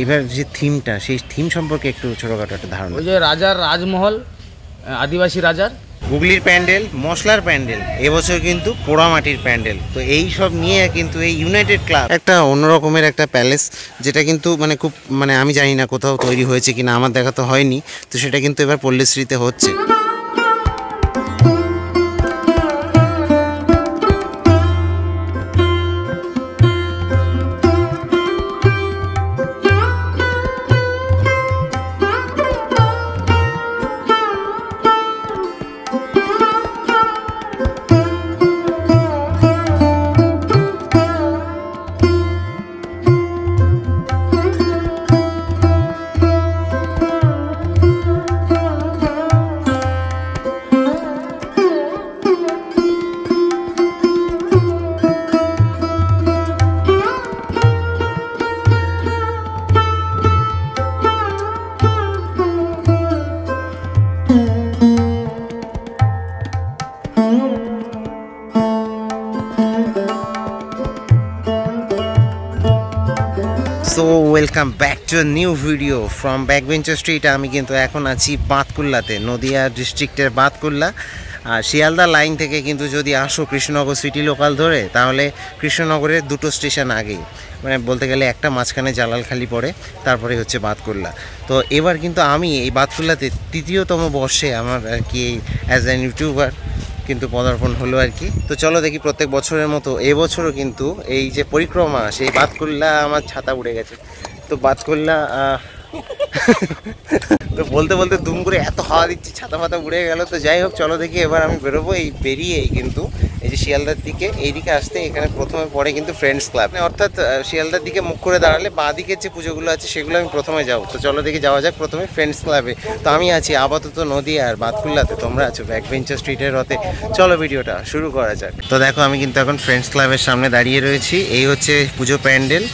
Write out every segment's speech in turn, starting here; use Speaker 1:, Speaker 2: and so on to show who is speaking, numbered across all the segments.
Speaker 1: এবার যে থিমটা, সেই থিম সম্পর্কে একটু ছোটোখাটো একটা ধারণা।
Speaker 2: ওই যে রাজার রাজমহল, আদিবাসী রাজার।
Speaker 1: হুগলির প্যান্ডেল, মশলার প্যান্ডেল, এবছর কিন্তু পোড়ামাটির প্যান্ডেল। তো এই সব নিয়ে কিন্তু এই ইউনাইটেড ক্লাব একটা অন্যরকমের একটা প্যালেস, যেটা কিন্তু মানে খুব মানে আমি জানি না কোথাও তৈরি হয়েছে কিনা, আমার দেখা তো হয়নি। তো সেটা কিন্তু এবার পল্লীশ্রীতে হচ্ছে। So welcome back to a new video from backbencher street. আমি কিন্তু এখন আছি বাঁধকুল্লাতে, নদিয়া ডিস্ট্রিক্টের বাঁধকুল্লা। আর শিয়ালদা লাইন থেকে কিন্তু যদি আসো কৃষ্ণনগর সিটি লোকাল ধরে, তাহলে কৃষ্ণনগরের দুটো স্টেশন আগেই, মানে বলতে গেলে একটা মাঝখানে জালালখালি পড়ে, তারপরে হচ্ছে বাঁধকুল্লা। তো এবার কিন্তু আমি এই বাঁধকুল্লাতে তৃতীয়তম বর্ষে আমার আর কি অ্যাজ অ্যান ইউটিউবার কিন্তু পদার্পণ হলো আর কি। তো চলো দেখি, প্রত্যেক বছরের মতো এবছরও কিন্তু এই যে পরিক্রমা, সেই বাঁধকুল্লা আমার ছাতা উড়ে গেছে। তো বাঁধকুল্লা তো বলতে বলতে দুম করে এত হাওয়া দিচ্ছি, ছাতা ফাতা উড়ে গেল। তো যাই হোক, চলো দেখি এবার আমি বেরোবো। এই বেরিয়েই কিন্তু এই যে শিয়ালদার দিকে, এইদিকে আসতে এখানে প্রথমে পড়ে কিন্তু ফ্রেন্ডস ক্লাব, অর্থাৎ শিয়ালদার দিকে মুখ করে দাঁড়ালে বাঁ দিকের যে পুজোগুলো আছে সেগুলো আমি প্রথমে যাবো। তো চলো দেখি যাওয়া যাক প্রথমে ফ্রেন্ডস ক্লাবে। তো আমি আছি আপাতত নদিয়া আর বাঁধকুল্লাতে, তোমরা আছো ব্যাকবেঞ্চার স্ট্রিটের রথে। চলো ভিডিওটা শুরু করা যাক। তো দেখো, আমি কিন্তু এখন ফ্রেন্ডস ক্লাবের সামনে দাঁড়িয়ে রয়েছি। এই হচ্ছে পুজো প্যান্ডেল।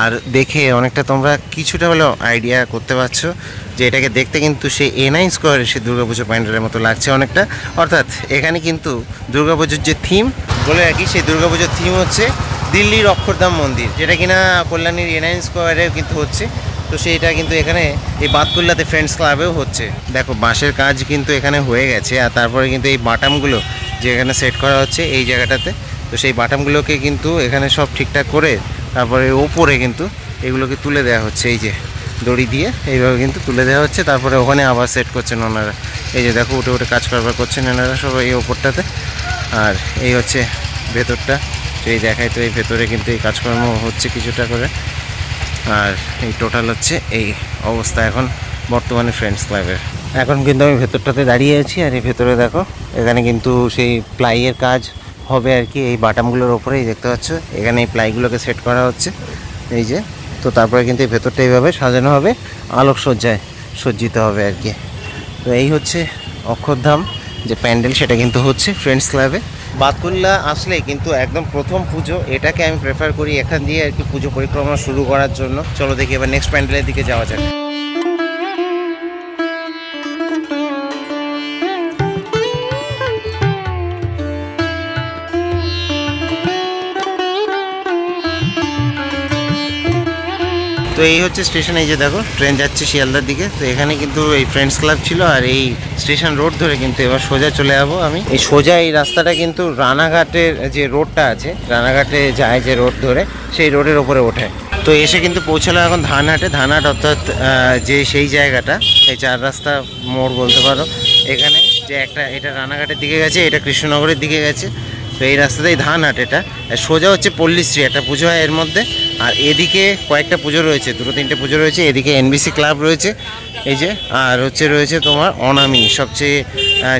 Speaker 1: আর দেখে অনেকটা তোমরা কিছুটা হলেও আইডিয়া করতে পারছো যে এটাকে দেখতে কিন্তু সেই এনআই স্কোয়ারের সেই দুর্গাপুজো প্যান্ডেলের মতো লাগছে অনেকটা। অর্থাৎ এখানে কিন্তু দুর্গাপুজোর যে থিম বলে রাখি, সেই দুর্গাপুজোর থিম হচ্ছে দিল্লির অক্ষরধাম মন্দির, যেটা কিনা কল্যাণীর এনআই স্কোয়ারেও কিন্তু হচ্ছে। তো সেইটা কিন্তু এখানে এই বাঁধকুল্লাতে ফ্রেন্ডস ক্লাবেও হচ্ছে। দেখো, বাঁশের কাজ কিন্তু এখানে হয়ে গেছে। আর তারপরে কিন্তু এই বাটামগুলো যে এখানে সেট করা হচ্ছে এই জায়গাটাতে, তো সেই বাটামগুলোকে কিন্তু এখানে সব ঠিকঠাক করে তারপরে ওপরে কিন্তু এগুলোকে তুলে দেওয়া হচ্ছে, এই যে দড়ি দিয়ে এইভাবে কিন্তু তুলে দেওয়া হচ্ছে। তারপরে ওখানে আবার সেট করছেন ওনারা। এই যে দেখো, উঠে উঠে কাজ কারবার করছেন ওনারা সব এই ওপরটাতে। আর এই হচ্ছে ভেতরটা, তো এই দেখায়। তো এই ভেতরে কিন্তু এই কাজকর্ম হচ্ছে কিছুটা করে। আর এই টোটাল হচ্ছে এই অবস্থা এখন বর্তমানে ফ্রেন্ডস ক্লাবের। এখন কিন্তু আমি ভেতরটাতে দাঁড়িয়ে আছি। আর এই ভেতরে দেখো, এখানে কিন্তু সেই প্লাইয়ের কাজ হবে আর কি। এই বাটামগুলোর ওপরেই দেখতে পাচ্ছ, এখানে এই প্লাইগুলোকে সেট করা হচ্ছে এই যে। তো তারপরে কিন্তু এই ভেতরটা এইভাবে সাজানো হবে, আলোকসজ্জায় সজ্জিত হবে আর কি। তো এই হচ্ছে অক্ষরধাম যে প্যান্ডেল, সেটা কিন্তু হচ্ছে ফ্রেন্ডস ক্লাবে। বাঁধকুল্লা আসলে কিন্তু একদম প্রথম পুজো, এটাকে আমি প্রেফার করি এখান দিয়ে আর কি পুজো পরিক্রমা শুরু করার জন্য। চলো দেখি এবার নেক্সট প্যান্ডেলের দিকে যাওয়া যাক। তো এই হচ্ছে স্টেশন। এই যে দেখো, ট্রেন যাচ্ছে শিয়ালদার দিকে। তো এখানে কিন্তু এই ফ্রেন্ডস ক্লাব ছিল। আর এই স্টেশন রোড ধরে কিন্তু এবার সোজা চলে যাবো আমি। এই সোজা এই রাস্তাটা কিন্তু রানাঘাটের যে রোডটা আছে, রানাঘাটে যায় যে রোড ধরে, সেই রোডের ওপরে ওঠে। তো এসে কিন্তু পৌঁছালো এখন ধানহাটে। ধানহাট অর্থাৎ যে সেই জায়গাটা, এই চার রাস্তা মোড় বলতে পারো। এখানে যে একটা, এটা রানাঘাটের দিকে গেছে, এটা কৃষ্ণনগরের দিকে গেছে। তো এই রাস্তাতেই ধানহাট। এটা সোজা হচ্ছে পল্লীশ্রী, একটা পুজো হয় এর মধ্যে। আর এদিকে কয়েকটা পুজো রয়েছে, দুটো তিনটে পুজো রয়েছে। এদিকে এনবিসি ক্লাব রয়েছে এই যে, আর হচ্ছে রয়েছে তোমার অনামি, সবচেয়ে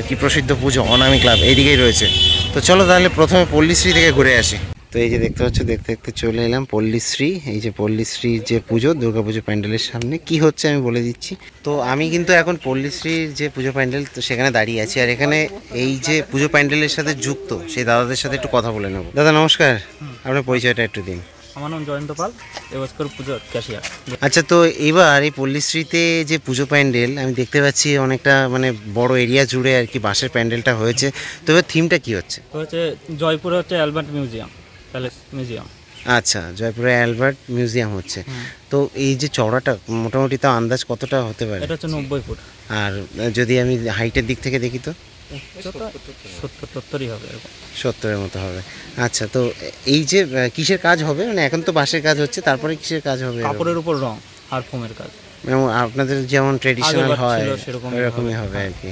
Speaker 1: কি প্রসিদ্ধ পুজো অনামি ক্লাব এইদিকেই রয়েছে। তো চলো তাহলে প্রথমে পল্লীশ্রী থেকে ঘুরে আসি। তো এই যে দেখতে পাচ্ছ, দেখতে দেখতে চলে এলাম পল্লীশ্রী। এই যে পল্লীশ্রীর যে পুজো, দুর্গাপুজো প্যান্ডেলের সামনে কি হচ্ছে আমি বলে দিচ্ছি। তো আমি কিন্তু এখন পল্লীশ্রীর যে পুজো প্যান্ডেল, তো সেখানে দাঁড়িয়ে আছি। আর এখানে এই যে পুজো প্যান্ডেলের সাথে যুক্ত সেই দাদাদের সাথে একটু কথা বলে নেব। দাদা নমস্কার, আপনার পরিচয়টা একটু দিন।
Speaker 2: আমার নাম জয়ন্ত পাল, এবছর পুজোর ক্যাশিয়ার।
Speaker 1: আচ্ছা, তো এবার এই পল্লীশ্রীতে যে পুজো প্যান্ডেল আমি দেখতে পাচ্ছি অনেকটা মানে বড় এরিয়া জুড়ে আর কি বাঁশের প্যান্ডেলটা হয়েছে। তো এবার থিমটা কি হচ্ছে?
Speaker 2: তো হচ্ছে জয়পুরে হচ্ছে অ্যালবার্ট মিউজিয়াম, প্যালেস মিউজিয়াম।
Speaker 1: আচ্ছা, জয়পুরে অ্যালবার্ট মিউজিয়াম হচ্ছে। তো এই যে চওড়াটা মোটামুটি তাও আন্দাজ কতটা হতে পারে?
Speaker 2: এটা হচ্ছে 90 ফুট।
Speaker 1: আর যদি আমি হাইটের দিক থেকে দেখি তো
Speaker 2: 70-70ই হবে এরকম।
Speaker 1: 70-এর মতো হবে। আচ্ছা, তো এই যে কিসের কাজ হবে, মানে এখন তো বাঁশের কাজ হচ্ছে, তারপরে কিসের কাজ হবে?
Speaker 2: কাপড়ের উপর রং আর ফোমের কাজ,
Speaker 1: আপনাদের যেমন ট্রেডিশনাল হয়
Speaker 2: সেরকমই
Speaker 1: এরকমই হবে আর কি।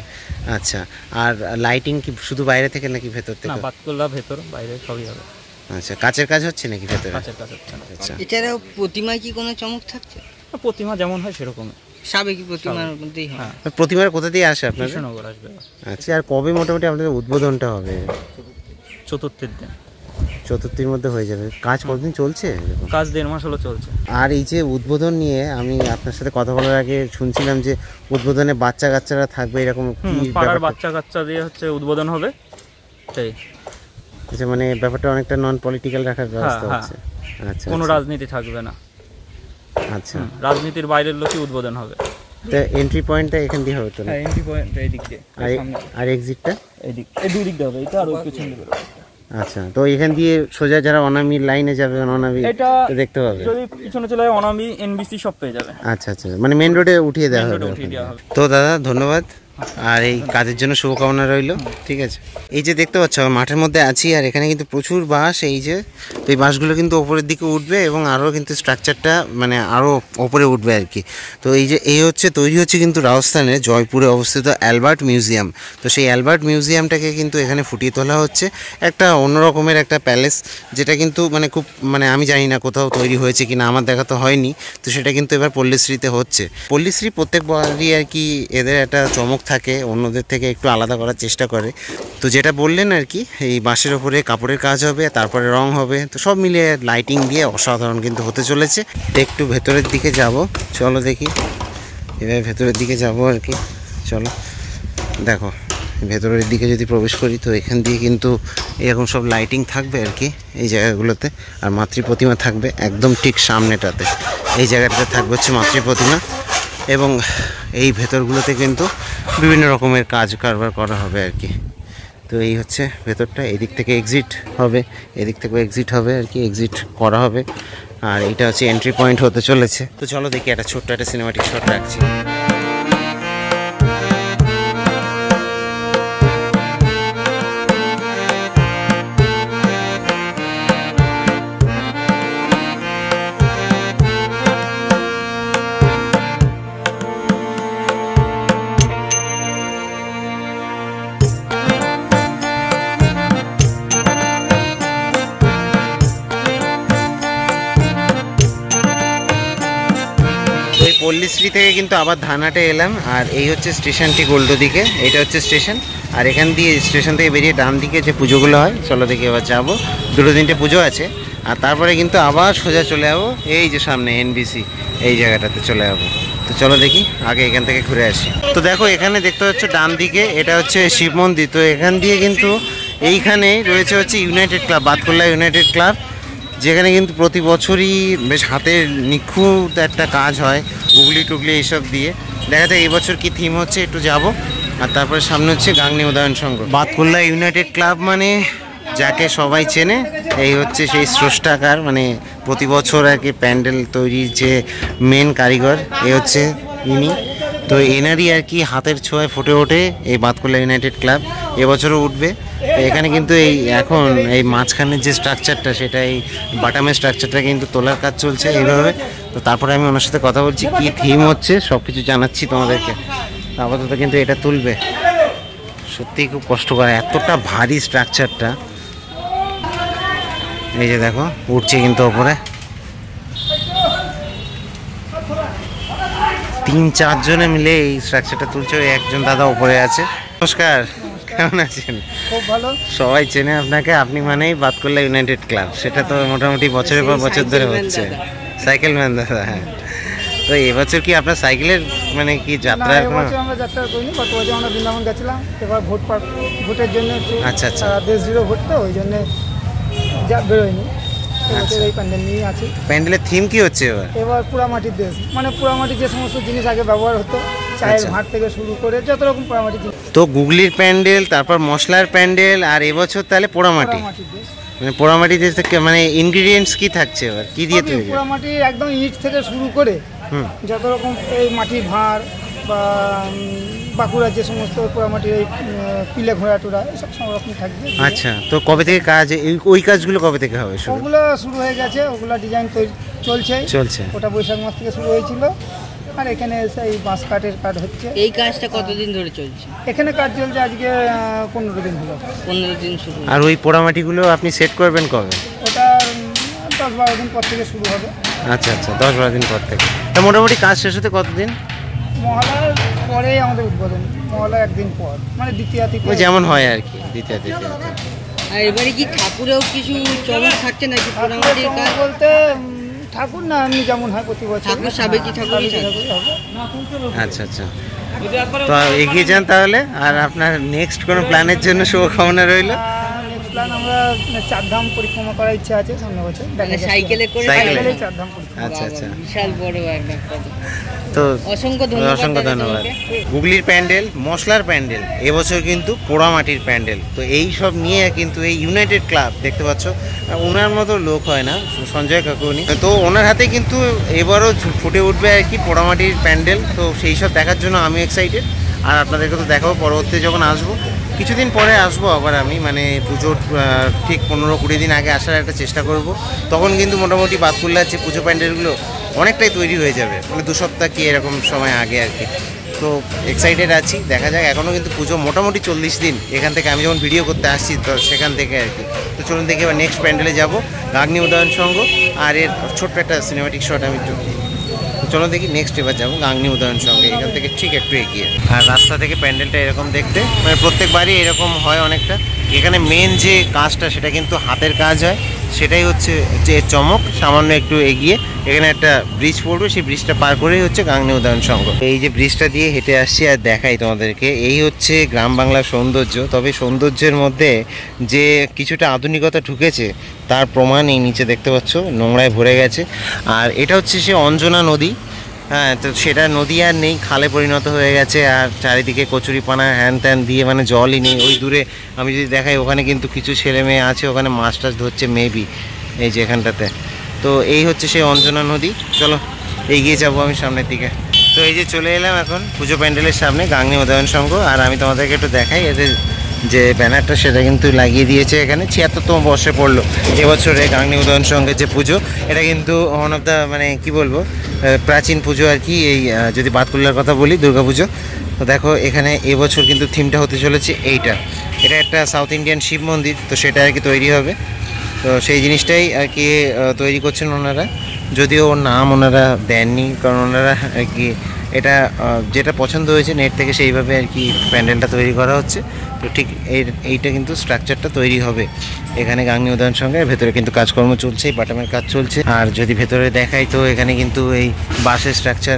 Speaker 1: আচ্ছা, আর লাইটিং কি শুধু বাইরে থেকে নাকি ভেতর
Speaker 2: না,
Speaker 1: থেকে?
Speaker 2: বাতকুল্লা ভেতর বাইরে সবই হবে।
Speaker 1: আচ্ছা, কাচের কাজ হচ্ছে নাকি ভেতরে?
Speaker 2: কাঁচের কাজ হচ্ছে না।
Speaker 1: আচ্ছা,
Speaker 3: এছাড়াও প্রতিমায় কি কোনো চমক থাকছে?
Speaker 2: প্রতিমা যেমন হয় সেরকমই।
Speaker 3: সাবেকি প্রতিমার মধ্যেই হয়।
Speaker 2: হ্যাঁ,
Speaker 1: প্রতিমার কোথা দিয়ে আসে আপনাদের?
Speaker 2: কৃষ্ণনগর আসবে
Speaker 1: আচ্ছা, আর কবে মোটামুটি আপনাদের উদ্বোধনটা হবে?
Speaker 2: চতুর্থের দিন।
Speaker 1: চতুর্থীর মধ্যে হয়ে যাবে। কাজ কতদিন চলছে এরকম?
Speaker 2: কাজ 1.5 মাস হলো চলছে।
Speaker 1: আর এই যে উদ্বোধন নিয়ে আমি আপনার সাথে কথা বলার আগে শুনছিলাম যে উদ্বোধনে বাচ্চা কাচ্চারা থাকবে, এরকম কি
Speaker 2: পাড়ার
Speaker 1: ব্যাপারটা?
Speaker 2: বাচ্চা কাচ্চা দিয়ে হচ্ছে উদ্বোধন হবে সেই।
Speaker 1: আচ্ছা, মানে ব্যাপারটা অনেকটা নন পলিটিক্যাল রাখার ব্যবস্থা
Speaker 2: হ্যাঁ,
Speaker 1: হচ্ছে। আচ্ছা,
Speaker 2: কোনো
Speaker 1: আচ্ছা,
Speaker 2: রাজনীতি থাকবে না।
Speaker 1: আচ্ছা।
Speaker 2: রাজনীতির বাইরের লোকই উদ্বোধন হবে।
Speaker 1: তো এন্ট্রি পয়েন্টটা এখান দিয়ে হবে তো না?
Speaker 2: হ্যাঁ, এন্ট্রি পয়েন্ট এই দিক দিয়ে,
Speaker 1: আর এক্সিটটা
Speaker 2: এই দিক, এই দুই দিক দিয়ে হবে, এটা আর ওই পিছন দিকে।
Speaker 1: আচ্ছা, তো এখান দিয়ে সোজা যারা অনামির লাইনে যাবে অনামি
Speaker 2: এটা
Speaker 1: দেখতে পাবে?
Speaker 2: যদি পিছনে চলে যায় অনামি এনবিসি সব পেয়ে যাবে।
Speaker 1: আচ্ছা, আচ্ছা, মানে মেন রোডে উঠিয়ে দেওয়া
Speaker 2: Main
Speaker 1: হবে।
Speaker 2: road এ উঠিয়ে দেওয়া হবে।
Speaker 1: তো দাদা ধন্যবাদ, আর এই কাজের জন্য শুভকামনা রইল। ঠিক আছে, এই যে দেখতে পাচ্ছ মাঠের মধ্যে আছি, আর এখানে কিন্তু প্রচুর বাঁশ। এই যে তো এই বাঁশগুলো কিন্তু ওপরের দিকে উঠবে এবং আরও কিন্তু স্ট্রাকচারটা মানে আরও ওপরে উঠবে আর কি। তো এই যে এই হচ্ছে তৈরি হচ্ছে কিন্তু রাজস্থানের জয়পুরে অবস্থিত অ্যালবার্ট মিউজিয়াম। তো সেই অ্যালবার্ট মিউজিয়ামটাকে কিন্তু এখানে ফুটিয়ে তোলা হচ্ছে, একটা অন্যরকমের একটা প্যালেস, যেটা কিন্তু মানে খুব মানে আমি জানি না কোথাও তৈরি হয়েছে কিনা, আমার দেখা তো হয়নি। তো সেটা কিন্তু এবার পল্লীশ্রীতে হচ্ছে। পল্লীশ্রী প্রত্যেকবারই আর কি এদের একটা চমক থাকে, অন্যদের থেকে একটু আলাদা করার চেষ্টা করে। তো যেটা বললেন আর কি, এই বাঁশের ওপরে কাপড়ের কাজ হবে, তারপরে রং হবে, তো সব মিলিয়ে লাইটিং দিয়ে অসাধারণ কিন্তু হতে চলেছে। একটু ভেতরের দিকে যাব, চলো দেখি, এবার ভেতরের দিকে যাব আর কি। চলো দেখো, ভেতরের দিকে যদি প্রবেশ করি তো এখান দিয়ে কিন্তু এরকম সব লাইটিং থাকবে আর কি এই জায়গাগুলোতে। আর মাতৃ প্রতিমা থাকবে একদম ঠিক সামনেটাতে, এই জায়গাটাতে থাকবে হচ্ছে মাতৃ প্রতিমা। এবং এই ভেতরগুলোতে কিন্তু বিভিন্ন রকমের কাজ কারবার করা হবে আর কি। তো এই হচ্ছে ভেতরটা, এদিক থেকে এক্সিট হবে, এদিক থেকেও এক্সিট হবে আর কি, এক্সিট করা হবে। আর এইটা হচ্ছে এন্ট্রি পয়েন্ট হতে চলেছে। তো চলো দেখি, একটা ছোট্ট একটা সিনেমাটিক শট রাখছি। ওই পল্লীশ্রী থেকে কিন্তু আবার ধানহাটে এলাম, আর এই হচ্ছে স্টেশনটি গোল্ডো দিকে, এটা হচ্ছে স্টেশন। আর এখান দিয়ে স্টেশন থেকে বেরিয়ে ডান দিকে যে পুজোগুলো হয়, চলো দেখি এবার যাবো। 2-3টে পুজো আছে, আর তারপরে কিন্তু আবার সোজা চলে যাবো এই যে সামনে এনবিসি, এই জায়গাটাতে চলে যাবো। তো চলো দেখি, আগে এখান থেকে ঘুরে আসি। তো দেখো এখানে দেখতে হচ্ছে ডান দিকে, এটা হচ্ছে শিব মন্দির। তো এখান দিয়ে কিন্তু এইখানে রয়েছে হচ্ছে United club, Batkulla United club, যেখানে কিন্তু প্রতি বছরই বেশ হাতের নিখুঁত একটা কাজ হয়, গুগলি টুগলি এইসব দিয়ে। দেখা যায় এই বছর কী থিম হচ্ছে, একটু যাব। আর তারপরে সামনে হচ্ছে গাংনী উদয়ন সংঘ। বাতকুল্লা ইউনাইটেড ক্লাব মানে যাকে সবাই চেনে, এই হচ্ছে সেই স্রষ্টাকার, মানে প্রতি বছর আর কি প্যান্ডেল তৈরির যে মেন কারিগর, এ হচ্ছে ইনি। তো এনারই আর কি হাতের ছোঁয়ায় ফুটে ওঠে এই বাতকুল্লা ইউনাইটেড ক্লাব, এবছরও উঠবে। এখানে কিন্তু এই এখন এই মাঝখানের যে স্ট্রাকচারটা, সেটা এই বাটামের স্ট্রাকচারটা কিন্তু তোলার কাজ চলছে এইভাবে। তো তারপরে আমি ওনার সাথে কথা বলছি, কী থিম হচ্ছে সব কিছু জানাচ্ছি তোমাদেরকে। আপাতত কিন্তু এটা তুলবে, সত্যিই খুব কষ্টকর, এতটা ভারী স্ট্রাকচারটা। এই যে দেখো উঠছে কিন্তু ওপরে, 3-4 জনে মিলে এই স্ট্রাকচারটা তুলছে। ওই একজন দাদা উপরে আছে। নমস্কার, কেমন আছেন?
Speaker 3: খুব ভালো।
Speaker 1: সবাই চেনে আপনাকে, আপনি মানেই বাতকুল্লা ইউনাইটেড ক্লাব, সেটা তো মোটামুটি বছরের পর বছর ধরে হচ্ছে। সাইকেল ম্যান দাদা, হ্যাঁ। তো এবছর কি আপনার সাইকেলের মানে কি যাত্রা?
Speaker 4: আমরা যাত্রা করিনি, গত বছর আমরা বৃন্দাবন গেছিলাম। এবার ভোটের জন্য
Speaker 1: আচ্ছা আচ্ছা,
Speaker 4: দেশ জুড়ে ভোট, তো ওই জন্য যা বেরোয়নি। এই প্যান্ডেল নিয়ে আছে।
Speaker 1: প্যান্ডেলের থিম কি হচ্ছে এবার?
Speaker 4: এবার পোড়ামাটির দেশ, মানে পোড়ামাটির যে সমস্ত জিনিস আগে ব্যবহার হতো, চায়ের ভাঁড় থেকে শুরু করে যত রকম পোড়ামাটির জিনিস।
Speaker 1: তো গুগলির প্যান্ডেল, তারপর মশলার প্যান্ডেল, আর এবছর তাহলে পোড়ামাটি।
Speaker 4: পোড়ামাটির দেশ।
Speaker 1: মানে পোড়ামাটিতে মানে ইনগ্রিডিয়েন্টস কি থাকছে এবার কি দিয়ে তৈরি?
Speaker 4: পোড়ামাটি একদম ইট থেকে শুরু করে যত রকম এই মাটির ভাঁড় বা বাঁকুড়ার যে সমস্ত পোড়ামাটির এই পিলে ঘোড়া টোড়া এসব সব রকম থাকবে।
Speaker 1: আচ্ছা, তো কবে থেকে কাজ ওই কাজগুলো কবে থেকে হবে শুরু?
Speaker 4: ওগুলো শুরু হয়ে গেছে, ওগুলো ডিজাইন চলছে। ওটা বৈশাখ মাস থেকে শুরু হয়েছিল, আর এখানে এসে এই বাঁশ কাঠের কাজ হচ্ছে।
Speaker 3: এই কাজটা কতদিন ধরে চলছে?
Speaker 4: এখানে কাজ চলছে আজকে 15 দিন হলো।
Speaker 3: 15 দিন শুরু।
Speaker 1: আর ওই পোড়ামাটিগুলো আপনি সেট করবেন কবে?
Speaker 4: ওটা 10-12 দিন পর থেকে শুরু হবে।
Speaker 1: আচ্ছা, 10-12 দিন পর থেকে। তা মোটামুটি কাজ শেষ হতে কতদিন?
Speaker 4: মহালয়ার পরেই আমাদের উদ্বোধন, মহালয়া একদিন পর, মানে দ্বিতীয়া থেকে
Speaker 1: যেমন হয় আর কি, দ্বিতীয়।
Speaker 3: আর এবারে কি ঠাকুরেও কিছু চমক থাকছে নাকি পোড়ামাটির কাজ?
Speaker 4: বলতে ঠাকুর না, এমনি যেমন হয় প্রতি বছর
Speaker 3: ঠাকুর সাবেকি ঠাকুরই
Speaker 4: হবে।
Speaker 1: আচ্ছা, তো এগিয়ে যান তাহলে। আর আপনার নেক্সট কোনো প্ল্যানের জন্য শুভকামনা রইল।
Speaker 4: নেক্সট প্ল্যান আমরা 4 ধাম পরিক্রমা করার ইচ্ছা আছে সামনে বছর।
Speaker 3: মানে সাইকেলে করে?
Speaker 1: সাইকেলে
Speaker 4: 4 ধাম পরিক্রমা।
Speaker 1: আচ্ছা।
Speaker 3: বিশাল বড় একটা।
Speaker 1: তো
Speaker 3: অসংখ্য ধন্যবাদ।
Speaker 1: হুগলির প্যান্ডেল, মশলার প্যান্ডেল, এবছর কিন্তু পোড়ামাটির প্যান্ডেল। তো এই সব নিয়ে কিন্তু এই ইউনাইটেড ক্লাব দেখতে পাচ্ছ, ওনার মতো লোক হয় না, সঞ্জয় কাকুনি, তো ওনার হাতে কিন্তু এবারও ফুটে উঠবে আর কি পোড়ামাটির প্যান্ডেল। তো সেই সব দেখার জন্য আমি এক্সাইটেড, আর আপনাদেরকে তো দেখাবো পরবর্তী যখন আসবো। কিছুদিন পরে আসবো আবার আমি, মানে পুজোর ঠিক 15-20 দিন আগে আসার একটা চেষ্টা করব। তখন কিন্তু মোটামুটি বাতকুল্লার যে পুজো প্যান্ডেলগুলো অনেকটাই তৈরি হয়ে যাবে, মানে 2 সপ্তাহ কি এরকম সময় আগে আর কি। তো এক্সাইটেড আছি, দেখা যাক। এখনও কিন্তু পুজো মোটামুটি 40 দিন এখান থেকে, আমি যখন ভিডিও করতে আসছি তো সেখান থেকে আর কি। তো চলুন দেখি এবার নেক্সট প্যান্ডেলে যাবো, গাগনি উদয়ন সংঘ। আর এর ছোট্ট একটা সিনেমাটিক শট আমি চলো দেখি নেক্সট এবার যাবো গাংনি উদয়ন সঙ্গে, এখান থেকে ঠিক একটু এগিয়ে। আর রাস্তা থেকে প্যান্ডেলটা এরকম দেখতে, মানে প্রত্যেকবারই এরকম হয় অনেকটা। এখানে মেন যে কাজটা সেটা কিন্তু হাতের কাজ হয়, সেটাই হচ্ছে যে চমক। সামান্য একটু এগিয়ে এখানে একটা ব্রিজ পড়বে, সেই ব্রিজটা পার করেই হচ্ছে গাংনি উদয়ন সংঘ। এই যে ব্রিজটা দিয়ে হেঁটে আসছি আর দেখাই তোমাদেরকে, এই হচ্ছে গ্রাম বাংলার সৌন্দর্য। তবে সৌন্দর্যের মধ্যে যে কিছুটা আধুনিকতা ঢুকেছে তার প্রমাণ এই নিচে দেখতে পাচ্ছ, নোংরায় ভরে গেছে। আর এটা হচ্ছে সে অঞ্জনা নদী, হ্যাঁ, তো সেটা নদী আর নেই, খালে পরিণত হয়ে গেছে। আর চারিদিকে কচুরিপানা হ্যান ত্যান দিয়ে, মানে জলই নেই। ওই দূরে আমি যদি দেখাই, ওখানে কিন্তু কিছু ছেলে মেয়ে আছে, ওখানে মাছ টাছ ধরছে মেবি, এই যে এখানটাতে। তো এই হচ্ছে সেই অঞ্জনা নদী। চলো এগিয়ে যাবো আমি সামনের দিকে। তো এই যে চলে এলাম এখন পুজো প্যান্ডেলের সামনে, গাংনি উদয়ন সংঘ। আর আমি তোমাদেরকে একটু দেখাই, এদের যে ব্যানারটা সেটা কিন্তু লাগিয়ে দিয়েছে এখানে। 76তম বর্ষে পড়লো এবছরে গাংনি উদয়ন সংঘের যে পুজো। এটা কিন্তু ওয়ান অফ দ্য, মানে কি বলবো, প্রাচীন পুজো আর কি। এই যদি বাতকুল্লার কথা বলি, দুর্গাপুজো। তো দেখো এখানে এবছর কিন্তু থিমটা হতে চলেছে এইটা। এটা একটা সাউথ ইন্ডিয়ান শিব মন্দির, তো সেটা আর কি তৈরি হবে। তো সেই জিনিসটাই আর কি তৈরি করছেন ওনারা, যদিও ওর নাম ওনারা দেননি, কারণ ওনারা আর কি এটা যেটা পছন্দ হয়েছে নেট থেকে সেইভাবে আর কি প্যান্ডেলটা তৈরি করা হচ্ছে। তো ঠিক এইটা কিন্তু স্ট্রাকচারটা তৈরি হবে এখানে গাংনি উদয়ন সঙ্গে। ভেতরে কিন্তু কাজকর্ম চলছে, বাটামের কাজ চলছে। আর যদি ভেতরে দেখাই তো এখানে কিন্তু এই বাঁশের স্ট্রাকচার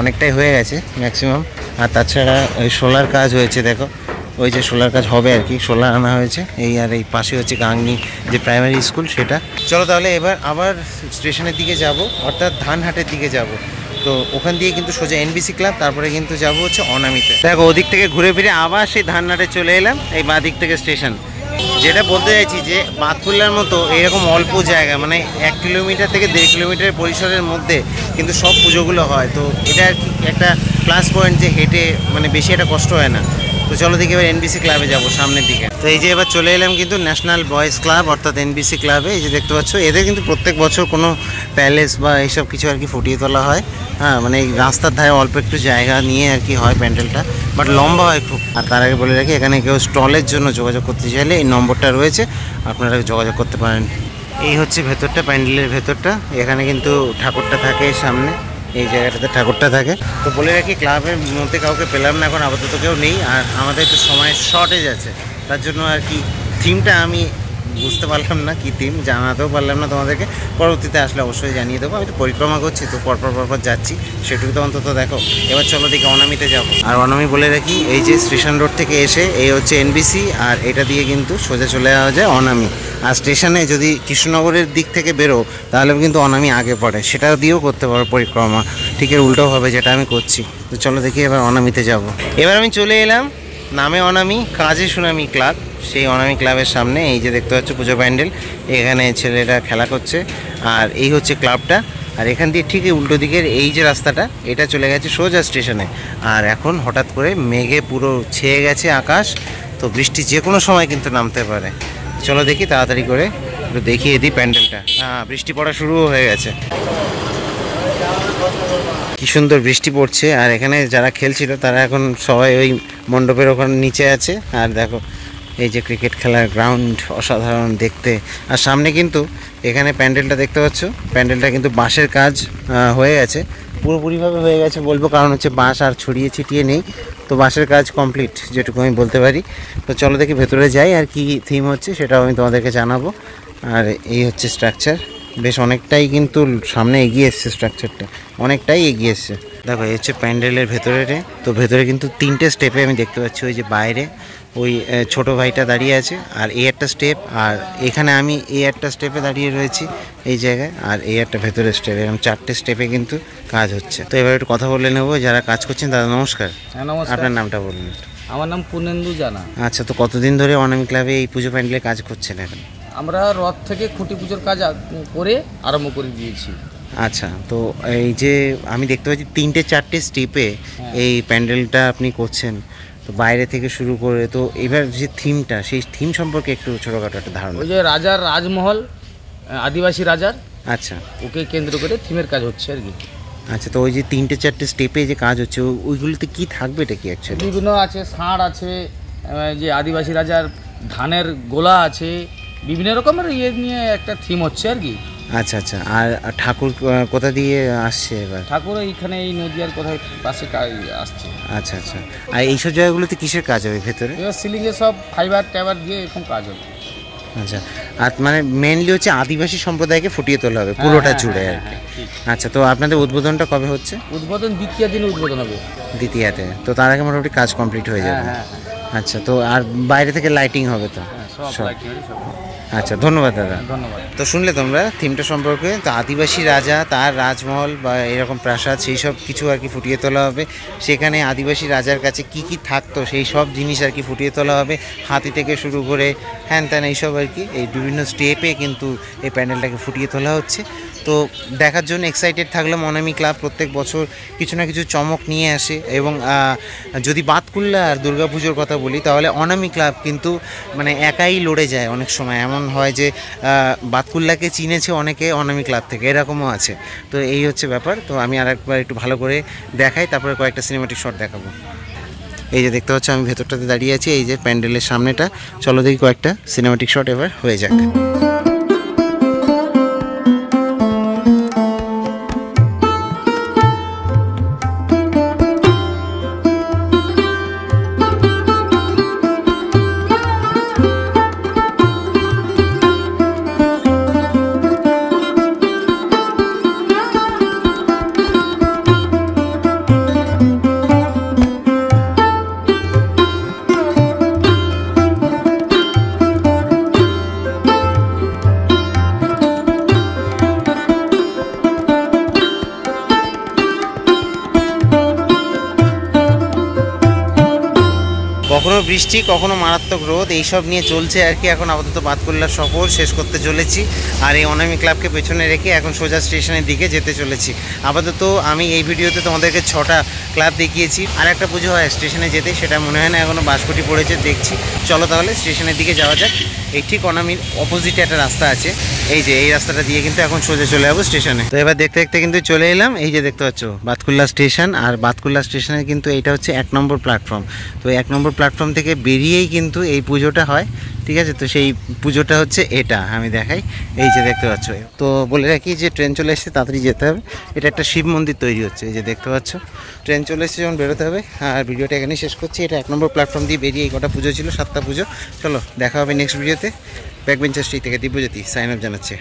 Speaker 1: অনেকটাই হয়ে গেছে ম্যাক্সিমাম। আর তাছাড়া ওই সোলার কাজ হয়েছে, দেখো ওই যে সোলার কাজ হবে আর কি, সোলার আনা হয়েছে এই। আর এই পাশে হচ্ছে গাংনি যে প্রাইমারি স্কুল সেটা। চলো তাহলে এবার আবার স্টেশনের দিকে যাব, অর্থাৎ ধানহাটের দিকে যাব। তো ওখান দিয়ে কিন্তু সোজা এনবিসি ক্লাব, তারপরে কিন্তু যাব হচ্ছে অনামিতে। দেখো ওদিক থেকে ঘুরে ফিরে আবার সেই ধানহাটে চলে এলাম, এই বাঁ দিক থেকে স্টেশন। যেটা বলতে চাইছি যে বাতকুল্লার মতো এরকম অল্প জায়গা, মানে 1 কিলোমিটার থেকে 1.5 কিলোমিটারের পরিসরের মধ্যে কিন্তু সব পুজোগুলো হয়। তো এটা আর কি একটা প্লাস পয়েন্ট যে হেঁটে মানে বেশি একটা কষ্ট হয় না। তো চলো দেখি এবার এনবিসি ক্লাবে যাবো সামনের দিকে। তো এই যে এবার চলে এলাম কিন্তু ন্যাশনাল বয়েজ ক্লাব অর্থাৎ এনবিসি ক্লাবে। এই যে দেখতে পাচ্ছ, এদের কিন্তু প্রত্যেক বছর কোনো প্যালেস বা এইসব কিছু আর কি ফুটিয়ে তোলা হয়। হ্যাঁ, মানে এই রাস্তার ধারে অল্প একটু জায়গা নিয়ে আর কি হয় প্যান্ডেলটা, বাট লম্বা হয় খুব। আর তার আগে বলে রাখি, এখানে কেউ স্টলের জন্য যোগাযোগ করতে চাইলে এই নম্বরটা রয়েছে, আপনারা যোগাযোগ করতে পারেন। এই হচ্ছে ভেতরটা, প্যান্ডেলের ভেতরটা। এখানে কিন্তু ঠাকুরটা থাকে সামনে, এই জায়গাটাতে ঠাকুরটা থাকে। তো বলে রাখি, ক্লাবের মধ্যে কাউকে পেলাম না এখন, আপাতত কেউ নেই। আর আমাদের একটু সময়ের শর্টেজ আছে, তার জন্য আর কি থিমটা আমি বুঝতে পারলাম না কি থিম, জানাতেও পারলাম না তোমাদেরকে। পরবর্তীতে আসলে অবশ্যই জানিয়ে দেবো। আমি তো পরিক্রমা করছি, তো পরপর যাচ্ছি, সেটুকু তো অন্তত দেখো। এবার চলো দিকে অনামিতে যাব। আর অনামি বলে রাখি, এই যে স্টেশন রোড থেকে এসে এই হচ্ছে এনবিসি, আর এটা দিয়ে কিন্তু সোজা চলে যাওয়া যায় অনামি। আর স্টেশনে যদি কৃষ্ণনগরের দিক থেকে বেরো তাহলে কিন্তু অনামি আগে পড়ে, সেটা দিয়েও করতে পারো পরিক্রমা, ঠিক এর উল্টো হবে যেটা আমি করছি। তো চলো দেখি এবার অনামিতে যাব। এবার আমি চলে এলাম নামে অনামি কাজে সুনামি ক্লাব, সেই অনামি ক্লাবের সামনে এই যে দেখতে পাচ্ছ পুজো প্যান্ডেল, এখানে ছেলেরা খেলা করছে। আর এই হচ্ছে ক্লাবটা। আর এখান দিয়ে ঠিক উল্টো দিকের এই যে রাস্তাটা, এটা চলে গেছে সোজা স্টেশনে। আর এখন হঠাৎ করে মেঘে পুরো ছেয়ে গেছে আকাশ, তো বৃষ্টি যে কোনো সময় কিন্তু নামতে পারে। চলো দেখি তাড়াতাড়ি করে একটু দেখিয়ে দিই প্যান্ডেলটা। হ্যাঁ, বৃষ্টি পড়া শুরুও হয়ে গেছে। কি সুন্দর বৃষ্টি পড়ছে। আর এখানে যারা খেলছিল তারা এখন সবাই ওই মণ্ডপের ওখানে নিচে আছে। আর দেখো এই যে ক্রিকেট খেলার গ্রাউন্ড, অসাধারণ দেখতে। আর সামনে কিন্তু এখানে প্যান্ডেলটা দেখতে পাচ্ছ, প্যান্ডেলটা কিন্তু বাঁশের কাজ হয়ে গেছে, পুরোপুরিভাবে হয়ে গেছে বলবো, কারণ হচ্ছে বাঁশ আর ছড়িয়ে ছিটিয়ে নেই, তো বাঁশের কাজ কমপ্লিট যেটুকু আমি বলতে পারি। তো চলো দেখি ভেতরে যাই, আর কি থিম হচ্ছে সেটাও আমি তোমাদেরকে জানাবো। আর এই হচ্ছে স্ট্রাকচার, বেশ অনেকটাই কিন্তু সামনে এগিয়ে এসছে, স্ট্রাকচারটা অনেকটাই এগিয়ে এসছে। দেখো এই হচ্ছে প্যান্ডেলের ভেতরে। তো ভেতরে কিন্তু 3টে স্টেপে আমি দেখতে পাচ্ছি, ওই যে বাইরে ওই ছোট ভাইটা দাঁড়িয়ে আছে, আর এই একটা স্টেপ, আর এখানে আমি এই একটা স্টেপে দাঁড়িয়ে রয়েছি এই জায়গায়, আর এই একটা ভেতরে স্টেপ, এরকম 4টে স্টেপে কিন্তু কাজ হচ্ছে। তো এবার একটু কথা বলে নেবো যারা কাজ করছেন। দাদা নমস্কার।
Speaker 5: হ্যাঁ নমস্কার।
Speaker 1: আপনার নামটা বলুন।
Speaker 5: আমার নাম পূর্ণেন্দু জানা।
Speaker 1: আচ্ছা, তো কতদিন ধরে অনামি ক্লাবে এই পুজো প্যান্ডেলে কাজ করছেন এখন?
Speaker 5: আমরা রথ থেকে খুঁটি পুজোর কাজ করে আরম্ভ করে দিয়েছি।
Speaker 1: আচ্ছা, তো এই যে আমি দেখতে পাচ্ছি 3-4টে স্টেপে এই প্যান্ডেলটা আপনি করছেন, তো বাইরে থেকে শুরু করে, তো এবার যে থিমটা, সেই থিম সম্পর্কে একটু ছোটোখাটো একটা ধারণা।
Speaker 5: ওই যে রাজার রাজমহল, আদিবাসী রাজার,
Speaker 1: আচ্ছা,
Speaker 5: ওকে কেন্দ্র করে থিমের কাজ হচ্ছে আর কি।
Speaker 1: আচ্ছা, তো ওই যে 3-4টে স্টেপে যে কাজ হচ্ছে, ওইগুলোতে কি থাকবে এটা কি অ্যাকচুয়ালি?
Speaker 5: বিভিন্ন আছে, ষাঁড় আছে, যে আদিবাসী রাজার ধানের গোলা আছে, বিভিন্ন রকমের ইয়ে নিয়ে একটা থিম হচ্ছে আর কি।
Speaker 1: আচ্ছা আচ্ছা, আর ঠাকুর কোথা দিয়ে আসছে এবার?
Speaker 5: ঠাকুর এইখানে এই নদীয়ার কোথায় পাশে আসছে।
Speaker 1: আচ্ছা আচ্ছা, আর এইসব জায়গাগুলোতে কিসের কাজ হবে ভেতরে?
Speaker 5: এবার সিলিংয়ে সব ফাইবার টাইবার দিয়ে এরকম কাজ হবে।
Speaker 1: আচ্ছা, আর মানে মেনলি হচ্ছে আদিবাসী সম্প্রদায়কে ফুটিয়ে তোলা হবে পুরোটা জুড়ে আর কি। আচ্ছা, তো আপনাদের উদ্বোধনটা কবে হচ্ছে?
Speaker 5: উদ্বোধন দ্বিতীয় দিন উদ্বোধন হবে।
Speaker 1: দ্বিতীয়াতে, তো তার আগে মোটামুটি কাজ কমপ্লিট হয়ে যাবে।
Speaker 5: হ্যাঁ।
Speaker 1: আচ্ছা, তো আর বাইরে থেকে লাইটিং হবে তো?
Speaker 5: সব লাইটিং সব।
Speaker 1: আচ্ছা, ধন্যবাদ দাদা।
Speaker 5: ধন্যবাদ।
Speaker 1: তো শুনলে তোমরা থিমটা সম্পর্কে, তো আদিবাসী রাজা, তার রাজমহল বা এরকম প্রাসাদ, সেই সব কিছু আর কি ফুটিয়ে তোলা হবে। সেখানে আদিবাসী রাজার কাছে কি কি থাকতো সেই সব জিনিস আর কি ফুটিয়ে তোলা হবে, হাতি থেকে শুরু করে হ্যান ত্যান এইসব আর কি। এই বিভিন্ন স্টেপে কিন্তু এই প্যান্ডেলটাকে ফুটিয়ে তোলা হচ্ছে। তো দেখার জন্য এক্সাইটেড থাকলাম। অনামি ক্লাব প্রত্যেক বছর কিছু না কিছু চমক নিয়ে আসে, এবং যদি বাতকুল্লা আর দুর্গাপুজোর কথা বলি, তাহলে অনামি ক্লাব কিন্তু মানে একাই লড়ে যায় অনেক সময়। এমন হয় যে বাতকুল্লাকে চিনেছে অনেকে অনামি ক্লাব থেকে, এরকমও আছে। তো এই হচ্ছে ব্যাপার। তো আমি আরেকবার একটু ভালো করে দেখাই, তারপরে কয়েকটা সিনেমাটিক শট দেখাবো। এই যে দেখতে পাচ্ছ আমি ভেতরটাতে দাঁড়িয়ে আছি, এই যে প্যান্ডেলের সামনেটা। চলো দেখি কয়েকটা সিনেমাটিক শট এবার হয়ে যাক। কখনো বৃষ্টি, কখনো মারাত্মক রোদ, এইসব নিয়ে চলছে আর কি। এখন আপাতত বাতকুল্লার সফর শেষ করতে চলেছি, আর এই অনামি ক্লাবকে পেছনে রেখে এখন সোজা স্টেশনের দিকে যেতে চলেছি। আপাতত আমি এই ভিডিওতে তোমাদেরকে 6টা ক্লাব দেখিয়েছি। আর একটা পুজো হয় স্টেশনে যেতে, সেটা মনে হয় না এখনও বাঁশকুটি পড়েছে, দেখছি। চলো তাহলে স্টেশনের দিকে যাওয়া যাক। এই ঠিক অনামির অপোজিটে একটা রাস্তা আছে, এই যে এই রাস্তাটা দিয়ে কিন্তু এখন সোজা চলে যাবো স্টেশনে। তো এবার দেখতে দেখতে কিন্তু চলে এলাম, এই যে দেখতে পাচ্ছ বাতকুল্লা স্টেশন। আর বাতকুল্লা স্টেশনের কিন্তু এইটা হচ্ছে 1 নম্বর প্ল্যাটফর্ম। তো 1 নম্বর প্ল্যাটফর্ম থেকে বেরিয়েই কিন্তু এই পুজোটা হয়, ঠিক আছে? তো সেই পুজোটা হচ্ছে এটা, আমি দেখাই। এই যে দেখতে পাচ্ছ, তো বলে রাখি যে ট্রেন চলে এসেছে, তাড়াতাড়ি যেতে হবে। এটা একটা শিব মন্দির তৈরি হচ্ছে, এই যে দেখতে পাচ্ছ ট্রেন চলে এসেছে, যখন বেরোতে হবে। আর ভিডিওটা এখানেই শেষ করছি। এটা 1 নম্বর প্ল্যাটফর্ম দিয়ে বেরিয়ে এই কটা পুজো ছিল, 7টা পুজো। চলো দেখা হবে নেক্সট ভিডিওতে। ব্যাকবেঞ্চার স্ট্রিট থেকে দিব্যজ্যোতি সাইন আপ জানাচ্ছে।